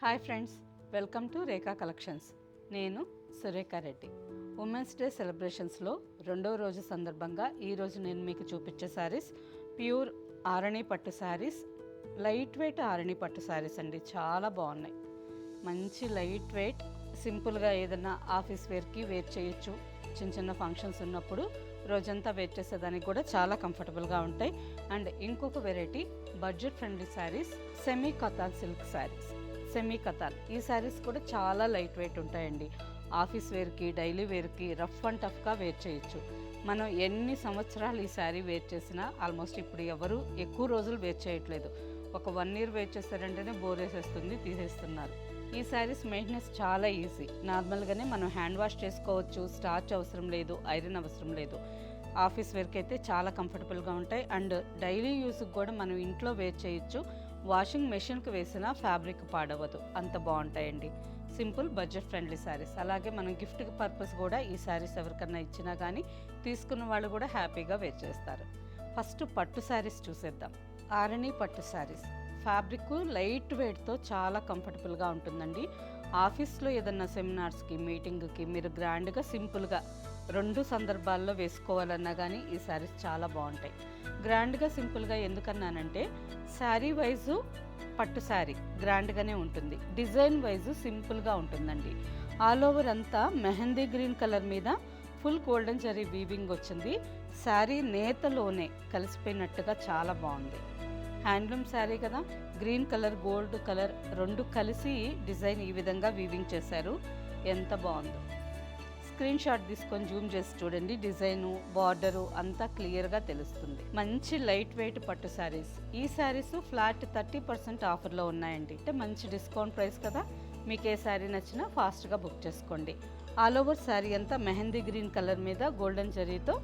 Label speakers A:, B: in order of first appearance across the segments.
A: Hi friends, welcome to Rekha collections. నేను Surekha Reddy. Women's day సెలబ్రేషన్స్లో రెండో రోజు సందర్భంగా ఈరోజు నేను మీకు చూపించే శారీస్ ప్యూర్ ఆరణి పట్టు శారీస్, లైట్ వెయిట్ ఆరణి పట్టు శారీస్ అండి. చాలా బాగున్నాయి. మంచి లైట్ వెయిట్, సింపుల్గా ఏదైనా ఆఫీస్ వేర్కి వేర్ చేయొచ్చు. చిన్న చిన్న ఫంక్షన్స్ ఉన్నప్పుడు రోజంతా వేర్ చేసేదానికి కూడా చాలా కంఫర్టబుల్గా ఉంటాయి. అండ్ ఇంకొక variety budget friendly saris, semi katan silk saris. Semi katan ఈ శారీస్ కూడా చాలా లైట్ వెయిట్ ఉంటాయండి. ఆఫీస్ వేర్కి, డైలీ వేర్కి, రఫ్ అండ్ టఫ్గా వేర్ చేయొచ్చు. మనం ఎన్ని సంవత్సరాలు ఈ శారీ వేర్ చేసినా ఆల్మోస్ట్ ఇప్పుడు ఎవరు ఎక్కువ రోజులు వేర్ చేయట్లేదు. ఒక 1 year వేర్ చేస్తారంటేనే బోర్ వేసేస్తుంది, తీసేస్తున్నారు. ఈ శారీస్ మెయింటెనెన్స్ చాలా ఈజీ. నార్మల్గానే మనం హ్యాండ్ వాష్ చేసుకోవచ్చు. స్టార్చ్ అవసరం లేదు, ఐరన్ అవసరం లేదు. ఆఫీస్ వేర్కి అయితే చాలా కంఫర్టబుల్గా ఉంటాయి. అండ్ డైలీ యూస్కి కూడా మనం ఇంట్లో వేర్ చేయొచ్చు. వాషింగ్ మెషిన్కి వేసిన ఫ్యాబ్రిక్ పాడవదు, అంత బాగుంటాయండి. Simple budget friendly saris. అలాగే మనం గిఫ్ట్ పర్పస్ కూడా ఈ శారీస్ ఎవరికన్నా ఇచ్చినా కానీ తీసుకున్న వాళ్ళు కూడా హ్యాపీగా వేర్ చేస్తారు. ఫస్ట్ పట్టు శారీస్ చూసేద్దాం. ఆరణి పట్టు శారీస్ ఫ్యాబ్రిక్ లైట్ వెయిట్తో చాలా కంఫర్టబుల్గా ఉంటుందండి. ఆఫీస్లో ఏదన్నా సెమినార్స్కి, మీటింగ్కి మీరు గ్రాండ్గా సింపుల్గా 2 సందర్భాల్లో వేసుకోవాలన్నా కానీ ఈ శారీస్ చాలా బాగుంటాయి. గ్రాండ్గా సింపుల్గా ఎందుకన్నానంటే శారీ వైజు పట్టు శారీ గ్రాండ్గానే ఉంటుంది, డిజైన్ వైజు సింపుల్గా ఉంటుందండి. ఆల్ ఓవర్ అంతా మెహందీ గ్రీన్ కలర్ మీద ఫుల్ గోల్డెన్ జరీ వీవింగ్ వచ్చింది. శారీ నేతలోనే కలిసిపోయినట్టుగా చాలా బాగుంది. హ్యాండ్లూమ్ శారీ కదా, గ్రీన్ కలర్, గోల్డ్ కలర్ 2 కలిసి డిజైన్ ఈ విధంగా వీవింగ్ చేశారు. ఎంత బాగుందో. స్క్రీన్ షాట్ తీసుకొని జూమ్ చేసి చూడండి. డిజైను, బార్డరు అంతా క్లియర్గా తెలుస్తుంది. మంచి లైట్ వెయిట్ పట్టు శారీస్. ఈ శారీస్ ఫ్లాట్ 30% ఆఫర్లో ఉన్నాయండి. అంటే మంచి డిస్కౌంట్ ప్రైస్ కదా. మీకు ఏ శారీ నచ్చినా ఫాస్ట్గా బుక్ చేసుకోండి. ఆల్ ఓవర్ శారీ అంతా మెహందీ గ్రీన్ కలర్ మీద గోల్డెన్ జరీతో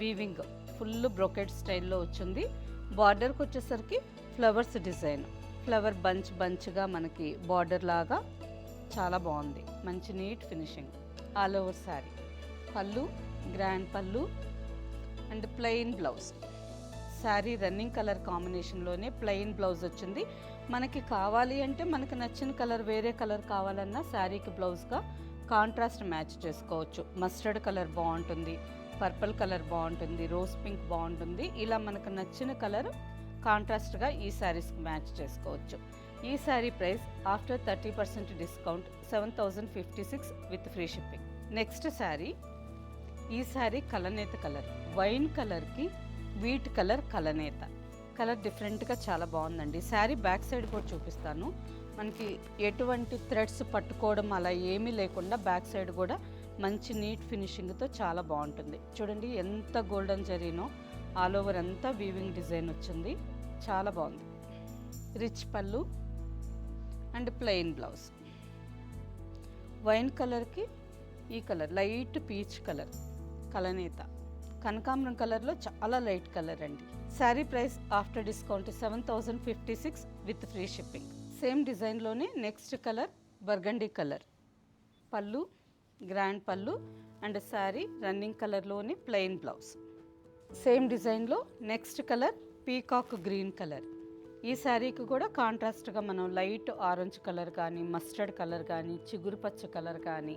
A: వీవింగ్ ఫుల్ బ్రొకెట్ స్టైల్లో వచ్చింది. బార్డర్కి వచ్చేసరికి ఫ్లవర్స్ డిజైన్, ఫ్లవర్ బంచ్గా మనకి బార్డర్ లాగా చాలా బాగుంది. మంచి neat finishing. All over saree. పళ్ళు గ్రాండ్ పళ్ళు and plain blouse. Saree running colour కాంబినేషన్లోనే ప్లెయిన్ బ్లౌజ్ వచ్చింది. మనకి కావాలి అంటే మనకి నచ్చిన కలర్, వేరే కలర్ కావాలన్నా శారీకి బ్లౌజ్గా కాంట్రాస్ట్ మ్యాచ్ చేసుకోవచ్చు. మస్టర్డ్ కలర్ బాగుంటుంది, పర్పుల్ కలర్ బాగుంటుంది, రోజ్ పింక్ బాగుంటుంది. ఇలా మనకు నచ్చిన కలర్ కాంట్రాస్ట్గా ఈ శారీస్కి మ్యాచ్ చేసుకోవచ్చు. ఈ sari price after 30% discount 7056 with free shipping. Next sari. ఈ శారీ కలనేత కలర్, వైన్ కలర్కి వీట్ కలర్ కలనేత కలర్ డిఫరెంట్గా చాలా బాగుందండి. శారీ బ్యాక్ సైడ్ కూడా చూపిస్తాను. మనకి ఎటువంటి థ్రెడ్స్ పట్టుకోవడం అలా ఏమీ లేకుండా బ్యాక్ సైడ్ కూడా మంచి నీట్ ఫినిషింగ్తో చాలా బాగుంటుంది. చూడండి ఎంత గోల్డెన్ జరీనో, ఆల్ ఓవర్ అంతా వీవింగ్ డిజైన్ వచ్చింది. చాలా బాగుంది. రిచ్ పళ్ళు అండ్ ప్లెయిన్ బ్లౌజ్. వైన్ కలర్కి ఈ కలర్ లైట్ పీచ్ కలర్ కలనేత, కనకాంబరం కలర్లో చాలా లైట్ కలర్ అండి. Sari price after discount 7056 with free shipping. Same డిజైన్లోనే next colour burgundy colour. Pallu grand పళ్ళు అండ్ శారీ రన్నింగ్ కలర్లోని ప్లెయిన్ బ్లౌజ్. సేమ్ డిజైన్లో next colour peacock green colour. ఈ శారీకి కూడా కాంట్రాస్ట్గా మనం లైట్ ఆరెంజ్ కలర్ కానీ, మస్టర్డ్ కలర్ కానీ, చిగురు పచ్చ కలర్ కానీ,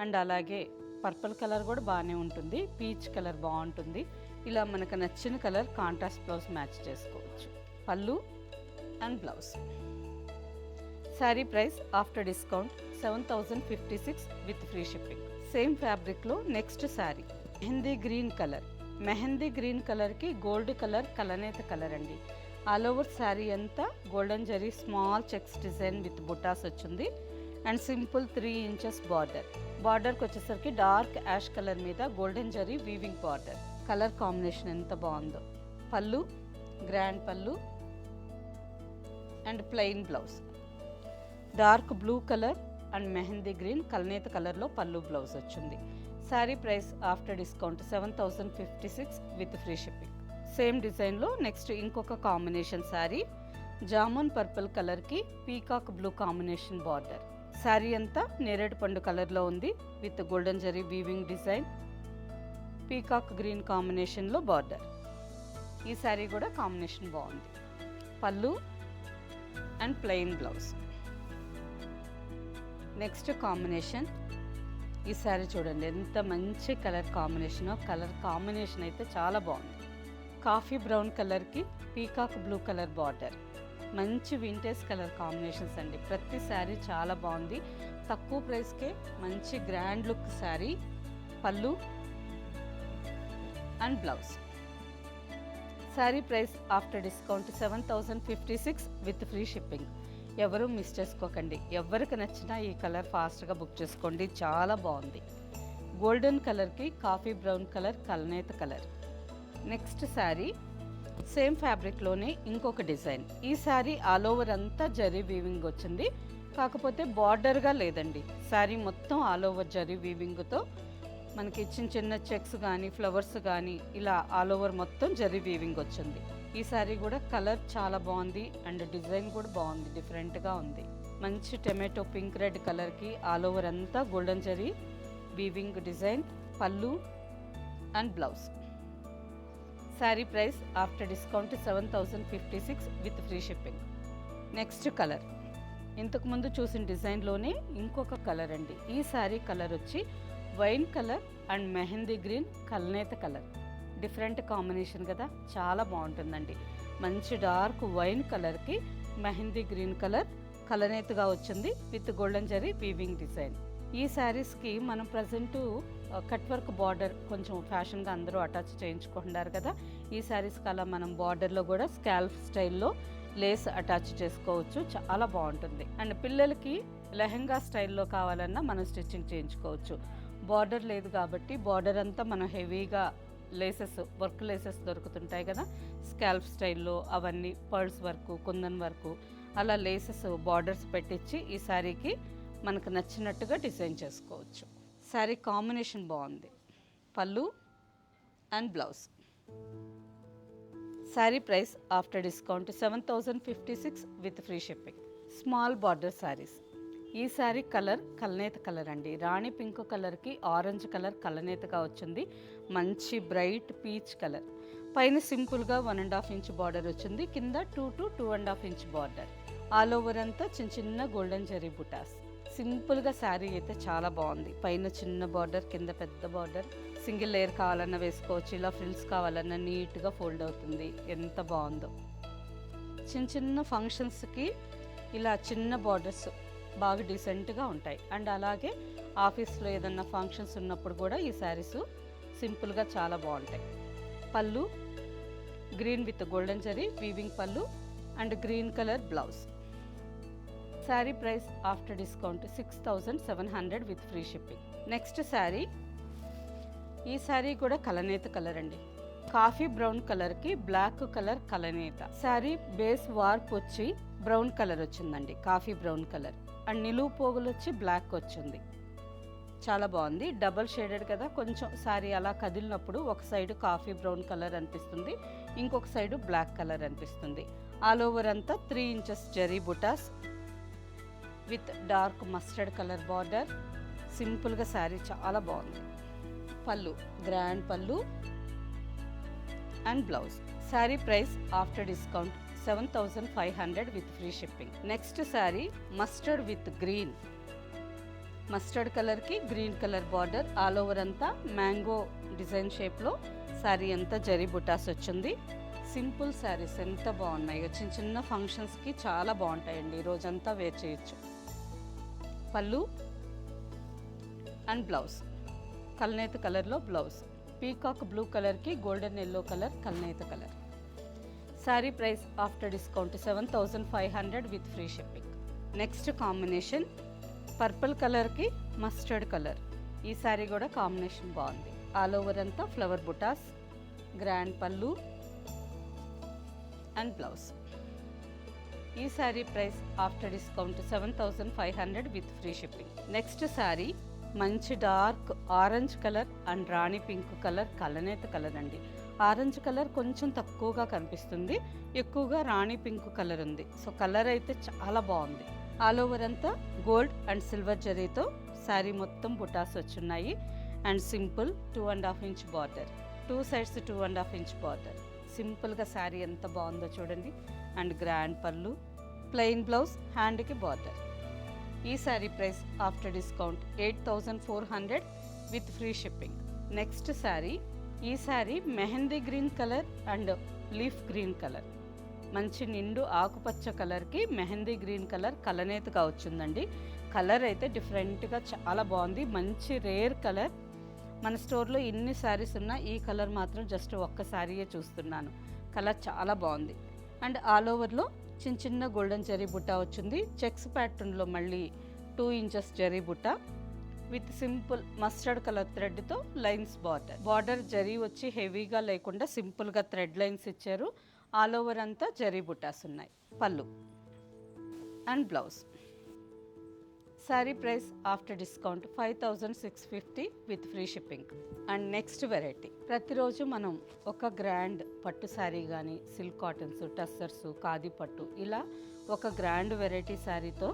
A: అండ్ అలాగే పర్పుల్ కలర్ కూడా బాగానే ఉంటుంది, పీచ్ కలర్ బాగుంటుంది. ఇలా మనకు నచ్చిన కలర్ కాంట్రాస్ట్ బ్లౌజ్ మ్యాచ్ చేసుకోవచ్చు. Pallu and blouse. Sari price after discount 7056 with free shipping. Same ఫ్యాబ్రిక్లో next sari mehndi green colour. Mehndi green కలర్కి గోల్డ్ కలర్ కలనేత కలర్ అండి. ఆల్ ఓవర్ శారీ అంతా golden zari small checks design with బుటాస్ వచ్చింది. And simple 3 inches border. బార్డర్కి వచ్చేసరికి డార్క్ యాష్ కలర్ మీద golden zari weaving border. Colour combination ఎంత బాగుందో. పళ్ళు గ్రాండ్ పళ్ళు and plain blouse. Dark blue colour and mehndi green కలనేత కలర్లో పళ్ళు బ్లౌజ్ వచ్చింది. Sari price after discount 7056 with free shipping. Same డిజైన్లో నెక్స్ట్ ఇంకొక కాంబినేషన్ శారీ. జామున్ పర్పుల్ కలర్కి peacock blue combination border. Sari అంతా నేరేడు పండు కలర్లో ఉంది with golden zari weaving design, peacock green కాంబినేషన్లో బార్డర్. ఈ శారీ కూడా కాంబినేషన్ బాగుంది. పళ్ళు and plain blouse. Next combination, ఈ శారీ చూడండి ఎంత మంచి కలర్ కాంబినేషనో. కలర్ కాంబినేషన్ అయితే చాలా బాగుంది. కాఫీ బ్రౌన్ కలర్కి పీకాక్ బ్లూ కలర్ బార్డర్. మంచి వింటేజ్ కలర్ కాంబినేషన్స్ అండి. ప్రతి శారీ చాలా బాగుంది. తక్కువ ప్రైస్కే మంచి grand look sari. Pallu and blouse. Sari price after discount 7056 with free shipping. ఎవరు మిస్ చేసుకోకండి. ఎవరికి నచ్చినా ఈ కలర్ ఫాస్ట్గా బుక్ చేసుకోండి. చాలా బాగుంది. గోల్డెన్ కలర్కి కాఫీ బ్రౌన్ కలర్, కలనేత కలర్. నెక్స్ట్ శారీ సేమ్ ఫ్యాబ్రిక్లోనే ఇంకొక డిజైన్. ఈ శారీ ఆల్ ఓవర్ అంతా జరీ వీవింగ్ వచ్చింది, కాకపోతే బార్డర్గా లేదండి. శారీ మొత్తం ఆల్ ఓవర్ జరీ వీవింగ్తో మనకి చిన్న చిన్న చెక్స్ కానీ ఫ్లవర్స్ కానీ ఇలా ఆల్ ఓవర్ మొత్తం జరీ వీవింగ్ వచ్చింది. ఈ శారీ కూడా కలర్ చాలా బాగుంది అండ్ డిజైన్ కూడా బాగుంది, డిఫరెంట్గా ఉంది. మంచి టొమాటో పింక్ రెడ్ కలర్కి ఆల్ ఓవర్ అంతా golden zari weaving design. Pallu and blouse. Sari price after discount 7056 with free shipping. Next colour ఇంతకుముందు చూసిన డిజైన్లోనే ఇంకొక కలర్ అండి. ఈ శారీ కలర్ వచ్చి wine colour and mehndi green, కల్నేత కలర్. డిఫరెంట్ కాంబినేషన్ కదా, చాలా బాగుంటుందండి. మంచి డార్క్ వైన్ కలర్కి మెహందీ గ్రీన్ కలర్ కలనేతగా వచ్చింది with golden zari weaving design. ఈ శారీస్కి మనం ప్రజెంటు కట్ వర్క్ బార్డర్ కొంచెం ఫ్యాషన్గా అందరూ అటాచ్ చేయించుకుంటున్నారు కదా. ఈ శారీస్కి అలా మనం బార్డర్లో కూడా స్కాల్ప్ స్టైల్లో లేస్ అటాచ్ చేసుకోవచ్చు. చాలా బాగుంటుంది. అండ్ పిల్లలకి లెహెంగా స్టైల్లో కావాలన్నా మనం స్టిచ్చింగ్ చేయించుకోవచ్చు. బార్డర్ లేదు కాబట్టి బార్డర్ అంతా మనం హెవీగా లేసెస్, వర్క్ లేసెస్ దొరుకుతుంటాయి కదా స్కాల్ప్ స్టైల్లో, అవన్నీ పర్ల్స్ వర్క్, కుందన్ వర్క్, అలా లేసెస్ బార్డర్స్ పెట్టించి ఈ శారీకి మనకు నచ్చినట్టుగా డిజైన్ చేసుకోవచ్చు. శారీ కాంబినేషన్ బాగుంది. పళ్ళు and blouse. Sari price after discount 7056 with free shipping. Small border saris. ఈ శారీ కలర్ కలనేత కలర్ అండి. రాణి పింక్ కలర్కి ఆరెంజ్ కలర్ కలనేతగా వచ్చింది. మంచి బ్రైట్ పీచ్ కలర్. పైన సింపుల్గా 1.5 ఇంచ్ బార్డర్ వచ్చింది, కింద 2 to 2.5 inch border. All over అంతా చిన్న చిన్న గోల్డెన్ జరీ బుటాస్. సింపుల్గా శారీ అయితే చాలా బాగుంది. పైన చిన్న బార్డర్, కింద పెద్ద బార్డర్. సింగిల్ లేయర్ కావాలన్నా వేసుకోవచ్చు, ఇలా ఫ్రిల్స్ కావాలన్నా నీట్గా ఫోల్డ్ అవుతుంది. ఎంత బాగుందో. చిన్న చిన్న ఫంక్షన్స్కి ఇలా చిన్న బార్డర్స్ బాగా డీసెంట్గా ఉంటాయి. అండ్ అలాగే ఆఫీస్లో ఏదన్నా ఫంక్షన్స్ ఉన్నప్పుడు కూడా ఈ శారీస్ సింపుల్గా చాలా బాగుంటాయి. Pallu green with golden zari weaving pallu and green colour blouse. Sari price after discount 6700 with free shipping. Next sari, ఈ శారీ కూడా కలనేత కలర్ అండి. కాఫీ బ్రౌన్ కలర్కి బ్లాక్ కలర్ కలనేత. శారీ బేస్ వార్ప్ వచ్చి బ్రౌన్ కలర్ వచ్చిందండి, కాఫీ బ్రౌన్ కలర్. అండ్ నిలువు పోగులు వచ్చి బ్లాక్ వచ్చింది. చాలా బాగుంది. డబల్ షేడెడ్ కదా, కొంచెం శారీ అలా కదిలినప్పుడు ఒక సైడ్ కాఫీ బ్రౌన్ కలర్ అనిపిస్తుంది, ఇంకొక సైడ్ బ్లాక్ కలర్ అనిపిస్తుంది. ఆల్ ఓవర్ అంతా 3 ఇంచెస్ జరీ బుటాస్ with dark mustard colour border. సింపుల్గా శారీ చాలా బాగుంది. పళ్ళు గ్రాండ్ పళ్ళు and blouse. Sari price after discount 7500 with free shipping. Next sari mustard with green. Mustard కలర్కి green colour border. All over అంతా మ్యాంగో డిజైన్ షేప్లో శారీ అంతా జరీ బుటాస్ వచ్చింది. సింపుల్ శారీస్ ఎంత బాగున్నాయో. చిన్న చిన్న ఫంక్షన్స్కి చాలా బాగుంటాయండి, రోజంతా వేర్ చేయొచ్చు. పళ్ళు అండ్ బ్లౌజ్ కల్నేత కలర్లో బ్లౌజ్. పీకాక్ బ్లూ కలర్కి గోల్డెన్ ఎల్లో కలర్ కల్నేత colour. Sari price after discount 7500 with free shipping. Next combination purple కలర్కి మస్టర్డ్ కలర్. ఈ శారీ కూడా కాంబినేషన్ బాగుంది. ఆల్ ఓవర్ అంతా ఫ్లవర్ బుటాస్, గ్రాండ్ పళ్ళు అండ్ బ్లౌజ్. ఈ sari price after discount 7500 with free shipping. Next sari మంచి డార్క్ ఆరెంజ్ కలర్ అండ్ రాణి పింక్ కలర్ కలనేత కలర్ అండి. ఆరెంజ్ కలర్ కొంచెం తక్కువగా కనిపిస్తుంది, ఎక్కువగా రాణి పింక్ కలర్ ఉంది. సో కలర్ అయితే చాలా బాగుంది. ఆల్ ఓవర్ అంతా గోల్డ్ అండ్ సిల్వర్ జరీతో శారీ మొత్తం బుటాస్ వచ్చున్నాయి. And simple 2.5 inch border, 2 sides 2.5 inch border. సింపుల్గా శారీ ఎంత బాగుందో చూడండి. And grand pallu, plain blouse, హ్యాండ్కి బార్డర్. ఈ sari price after discount 8400 with free shipping. Next sari, ఈ sari mehndi green colour and leaf green colour, మంచి నిండు ఆకుపచ్చ కలర్కి మెహందీ గ్రీన్ కలర్ కలనేతగా వచ్చిందండి. కలర్ అయితే డిఫరెంట్గా చాలా బాగుంది, మంచి రేర్ కలర్. మన స్టోర్లో ఇన్ని శారీస్ ఉన్నా ఈ కలర్ మాత్రం జస్ట్ ఒక్క శారీయే చూస్తున్నాను. కలర్ చాలా బాగుంది. అండ్ ఆల్ ఓవర్లో చిన్న చిన్న గోల్డెన్ జరీ బుట్ట వచ్చింది. చెక్స్ ప్యాటర్న్లో మళ్ళీ 2 ఇంచెస్ జరీ బుట్ట విత్ సింపుల్ మస్టర్డ్ కలర్ థ్రెడ్తో లైన్స్ బార్డర్ జరీ వచ్చి హెవీగా లేకుండా సింపుల్గా థ్రెడ్ లైన్స్ ఇచ్చారు. ఆల్ ఓవర్ అంతా జరీ బుట్టాస్ ఉన్నాయి. Pallu and blouse. Sari price after discount 5650 with free shipping. And next variety, ప్రతిరోజు మనం ఒక గ్రాండ్ పట్టు శారీ కానీ సిల్క్ కాటన్స్, టస్సర్స్, ఖాదీ పట్టు ఇలా ఒక గ్రాండ్ వెరైటీ శారీతో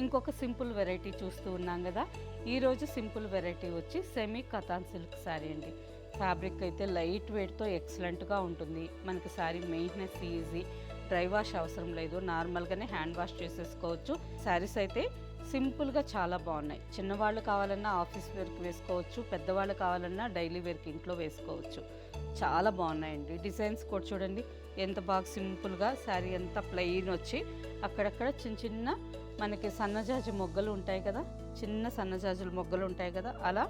A: ఇంకొక సింపుల్ వెరైటీ చూస్తూ ఉన్నాం కదా. ఈరోజు సింపుల్ వెరైటీ వచ్చి సెమీ కతాన్ సిల్క్ శారీ అండి. ఫ్యాబ్రిక్ అయితే లైట్ వెయిట్తో ఎక్సలెంట్గా ఉంటుంది. మనకి sari maintenance easy, dry wash అవసరం లేదు, నార్మల్గానే హ్యాండ్ వాష్ చేసేసుకోవచ్చు. శారీస్ అయితే సింపుల్గా చాలా బాగున్నాయి. చిన్నవాళ్ళు కావాలన్నా ఆఫీస్ వేర్కి వేసుకోవచ్చు, పెద్దవాళ్ళు కావాలన్నా డైలీ వేర్కి ఇంట్లో వేసుకోవచ్చు. చాలా బాగున్నాయండి. డిజైన్స్ కూడా చూడండి ఎంత బాగా సింపుల్గా, శారీ అంతా ప్లెయిన్ వచ్చి అక్కడక్కడ చిన్న చిన్న మనకి సన్నజాజి మొగ్గలు ఉంటాయి కదా, చిన్న సన్నజాజుల మొగ్గలు ఉంటాయి కదా, అలా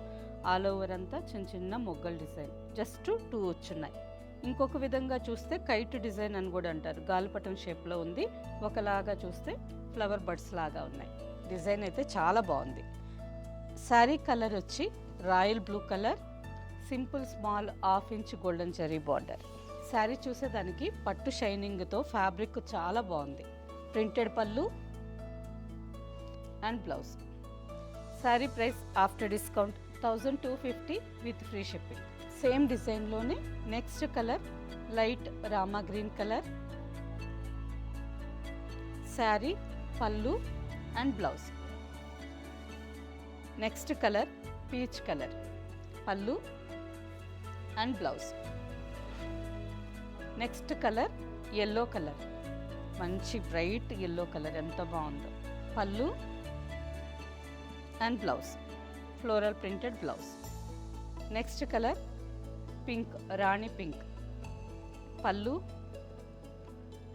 A: ఆల్ ఓవర్ అంతా చిన్న చిన్న మొగ్గల డిజైన్ జస్ట్ 2 వచ్చున్నాయి. ఇంకొక విధంగా చూస్తే కైట్ డిజైన్ అని కూడా అంటారు, గాలిపటం షేప్లో ఉంది. ఒకలాగా చూస్తే ఫ్లవర్ బడ్స్ లాగా ఉన్నాయి. డిజైన్ అయితే చాలా బాగుంది. శారీ కలర్ వచ్చి royal blue colour, simple small 1/2 inch golden zari border. Sari చూసేదానికి పట్టు షైనింగ్తో ఫ్యాబ్రిక్ చాలా బాగుంది. Printed pallu and blouse. Sari price after discount 1250 with free shipping. Same డిజైన్లోనే next colour light Rama green colour. Sari pallu and blouse. Next colour peach colour, pallu and blouse. Next colour yellow colour, మంచి bright yellow colour, ఎంత బాగుందో. Pallu and blouse, floral printed blouse. Next colour pink, Rani pink, పళ్ళు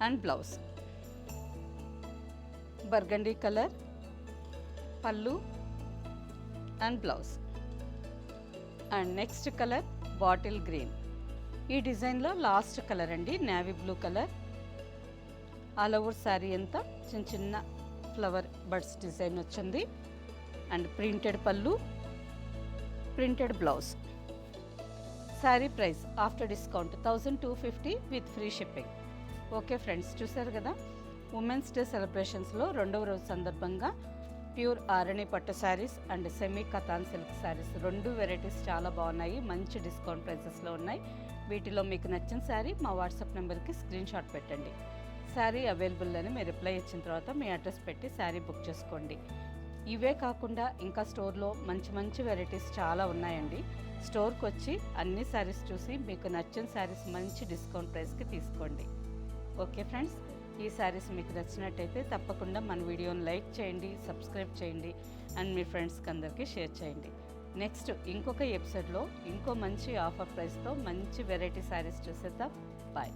A: and blouse. Burgundy colour, pallu and blouse. And next colour bottle green. ఈ డిజైన్లో last colour అండి navy blue colour. All over sari అంతా చిన్న చిన్న flower buds design వచ్చింది. And printed పళ్ళు, printed blouse. Sari price after discount 1250 with free shipping. Okay friends, చూసారు కదా, ఉమెన్స్ డే సెలబ్రేషన్స్లో 2వ రోజు సందర్భంగా ప్యూర్ ఆరణి పట్టు saris and semi katan silk saris 2 varieties చాలా బాగున్నాయి, మంచి డిస్కౌంట్ ప్రైసెస్లో ఉన్నాయి. వీటిలో మీకు నచ్చిన శారీ మా వాట్సాప్ నెంబర్కి స్క్రీన్ షాట్ పెట్టండి. శారీ అవైలబుల్ అని మీరు రిప్లై ఇచ్చిన తర్వాత మీ అడ్రస్ పెట్టి శారీ బుక్ చేసుకోండి. ఇవే కాకుండా ఇంకా స్టోర్లో మంచి మంచి వెరైటీస్ చాలా ఉన్నాయండి. స్టోర్కి వచ్చి అన్ని శారీస్ చూసి మీకు నచ్చిన శారీస్ మంచి డిస్కౌంట్ ప్రైస్కి తీసుకోండి. ఓకే ఫ్రెండ్స్, ఈ శారీస్ మీకు నచ్చినట్టయితే తప్పకుండా మన వీడియోని లైక్ చేయండి, సబ్స్క్రైబ్ చేయండి అండ్ మీ ఫ్రెండ్స్కి అందరికీ షేర్ చేయండి. నెక్స్ట్ ఇంకొక ఎపిసోడ్లో ఇంకో మంచి ఆఫర్ ప్రైస్తో మంచి వెరైటీ శారీస్ చూసేద్దాం. బాయ్.